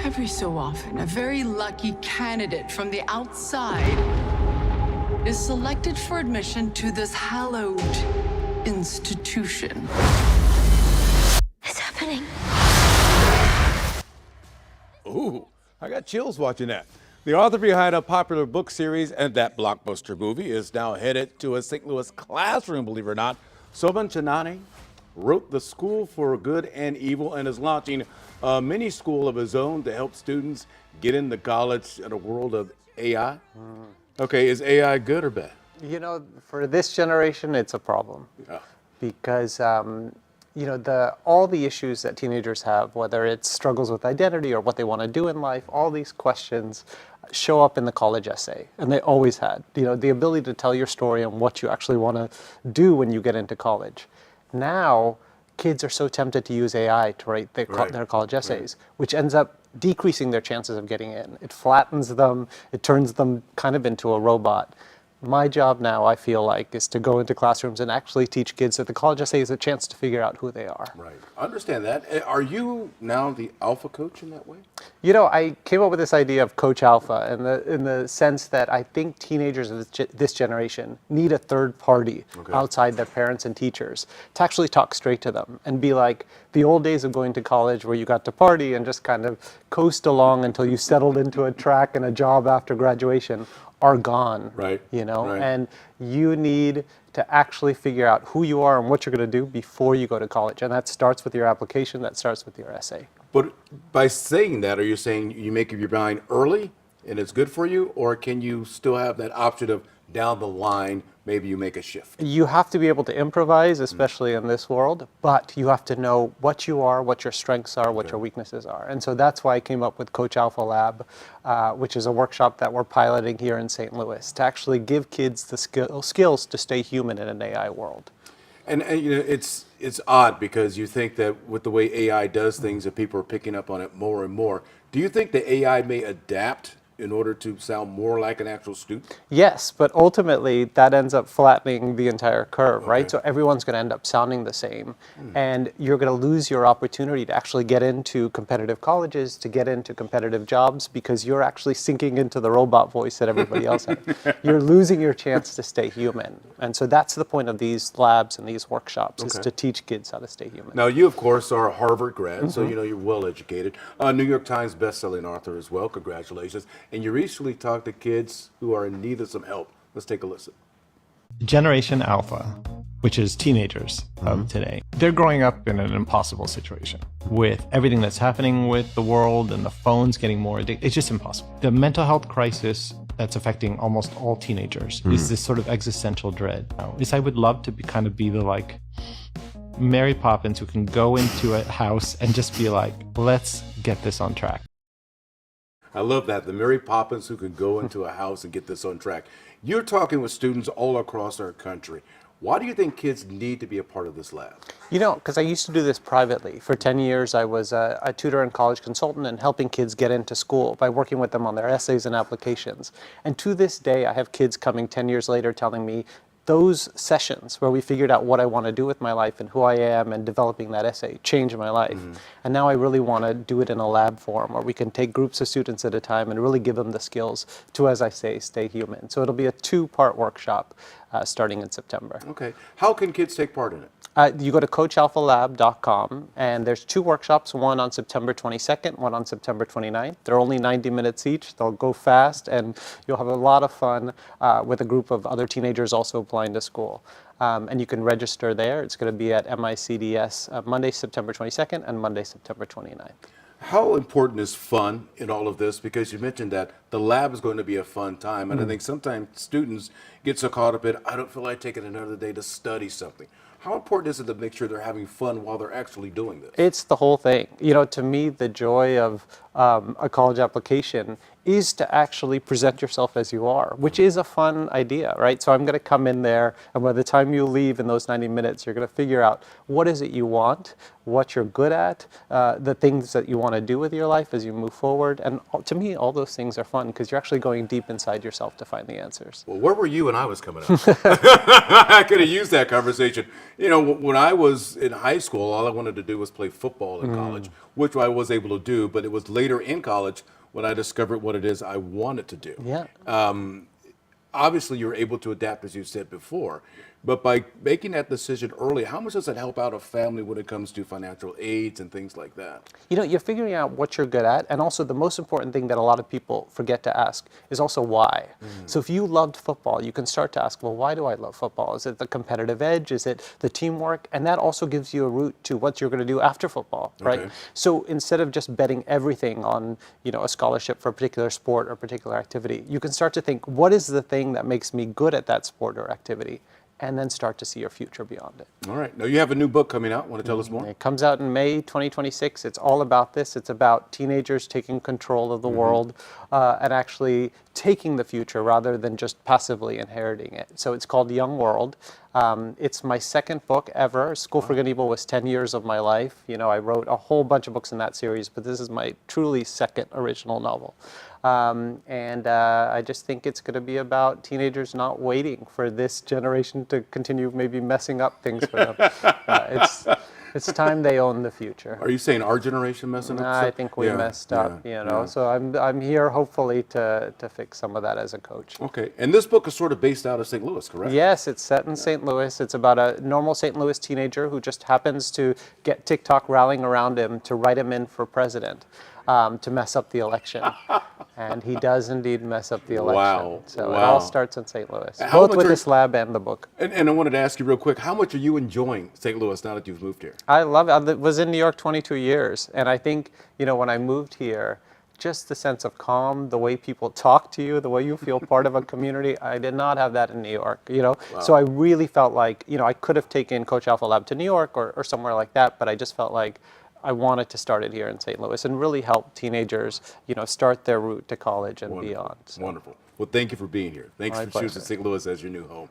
Every so often, a very lucky candidate from the outside is selected for admission to this hallowed institution. It's happening. Ooh, I got chills watching that. The author behind a popular book series and that blockbuster movie is now headed to a St. Louis classroom, believe it or not. Soman Chainani wrote The School for Good and Evil and is launching a mini school of his own to help students get into college in a world of AI. Okay, is AI good or bad? You know, for this generation, it's a problem because you know, all the issues that teenagers have, whether it's struggles with identity or what they want to do in life, all these questions show up in the college essay, and they always had. You know, the ability to tell your story and what you actually want to do when you get into college. Now, kids are so tempted to use AI to write their college essays, which ends up decreasing their chances of getting in. It flattens them, it turns them kind of into a robot. My job now, I feel like, is to go into classrooms and actually teach kids that the college essay is a chance to figure out who they are. Right. I understand that. Are you now the alpha coach in that way? You know, I came up with this idea of Coach Alpha in the sense that I think teenagers of this generation need a third party outside their parents and teachers to actually talk straight to them and be like, the old days of going to college where you got to party and just kind of coast along until you settled into a track and a job after graduation are gone, you know, and you need to actually figure out who you are and what you're going to do before you go to college. And that starts with your application, that starts with your essay. But by saying that, are you saying you make up your mind early and it's good for you, or can you still have that option of down the line, maybe you make a shift? You have to be able to improvise, especially in this world, but you have to know what you are, what your strengths are, what your weaknesses are. And so that's why I came up with Coach Alpha Lab, which is a workshop that we're piloting here in St. Louis to actually give kids the skills to stay human in an AI world. And you know, it's odd because you think that with the way AI does things, that people are picking up on it more and more. Do you think the AI may adapt in order to sound more like an actual student? Yes, but ultimately that ends up flattening the entire curve, right? So everyone's going to end up sounding the same, and you're going to lose your opportunity to actually get into competitive colleges, to get into competitive jobs, because you're actually sinking into the robot voice that everybody else has. You're losing your chance to stay human. And so that's the point of these labs and these workshops, is to teach kids how to stay human. Now, you, of course, are a Harvard grad, so you know you're well educated. New York Times best-selling author as well. Congratulations. And you recently talked to kids who are in need of some help. Let's take a listen. Generation Alpha, which is teenagers of today, they're growing up in an impossible situation with everything that's happening with the world and the phones getting more addicted. It's just impossible. The mental health crisis that's affecting almost all teenagers is this sort of existential dread. Is I would love to kind of be the like Mary Poppins who can go into a house and just be like, let's get this on track. I love that, the Mary Poppins who can go into a house and get this on track. You're talking with students all across our country. Why do you think kids need to be a part of this lab? You know, because I used to do this privately. For 10 years, I was a tutor and college consultant and helping kids get into school by working with them on their essays and applications. And to this day, I have kids coming 10 years later telling me, those sessions where we figured out what I want to do with my life and who I am and developing that essay changed my life. And now I really want to do it in a lab form where we can take groups of students at a time and really give them the skills to, as I say, stay human. So it'll be a 2-part workshop starting in September. Okay. How can kids take part in it? You go to coachalphalab.com, and there's 2 workshops, one on September 22nd, one on September 29th. They're only 90 minutes each. They'll go fast, and you'll have a lot of fun with a group of other teenagers also applying to school. And you can register there. It's going to be at MICDS Monday, September 22nd, and Monday, September 29th. How important is fun in all of this? Because you mentioned that the lab is going to be a fun time, and I think sometimes students get so caught up in, I don't feel like taking another day to study something. How important is it to make sure they're having fun while they're actually doing this? It's the whole thing. You know, to me, the joy of a college application is to actually present yourself as you are, which is a fun idea, right? So I'm going to come in there, and by the time you leave in those 90 minutes, you're going to figure out what is it you want, what you're good at, the things that you want to do with your life as you move forward. And to me, all those things are fun because you're actually going deep inside yourself to find the answers. Well, where were you when I was coming up? I could have used that conversation. You know, when I was in high school, all I wanted to do was play football in college, which I was able to do, but it was later in college when I discovered what it is I wanted to do. Yeah. Obviously, you're able to adapt, as you said before, but by making that decision early, how much does it help out a family when it comes to financial aids and things like that? You know, you're figuring out what you're good at, and also the most important thing that a lot of people forget to ask is also why. So if you loved football, you can start to ask, well, why do I love football? Is it the competitive edge? Is it the teamwork? And that also gives you a route to what you're going to do after football, right? Okay. So instead of just betting everything on, you know, a scholarship for a particular sport or particular activity, you can start to think, what is the thing that makes me good at that sport or activity? And then start to see your future beyond it. All right. Now, you have a new book coming out. Want to tell us more? It comes out in May 2026. It's all about this. It's about teenagers taking control of the world and actually taking the future rather than just passively inheriting it. So it's called Young World. It's my second book ever. School for Good and Evil was 10 years of my life. You know, I wrote a whole bunch of books in that series, but this is my truly second original novel. I just think it's going to be about teenagers not waiting for this generation to continue maybe messing up things for them. It's time they own the future. Are you saying our generation messing up? I think we messed up, you know. So I'm here hopefully to fix some of that as a coach. Okay, and this book is sort of based out of St. Louis, correct? Yes, it's set in St. Louis. It's about a normal St. Louis teenager who just happens to get TikTok rallying around him to write him in for president, to mess up the election. And he does indeed mess up the election. Wow. So it all starts in St. Louis, How both much with are- this lab and the book. And I wanted to ask you real quick, how much are you enjoying St. Louis now that you've moved here? I love it. I was in New York 22 years, and I think, you know, when I moved here, just the sense of calm, the way people talk to you, the way you feel part of a community, I did not have that in New York, you know? So I really felt like, you know, I could have taken Coach Alpha Lab to New York or somewhere like that, but I just felt like I wanted to start it here in St. Louis and really help teenagers, you know, start their route to college and beyond. So. Wonderful. Well, thank you for being here. Thanks My for choosing pleasure. St. Louis as your new home.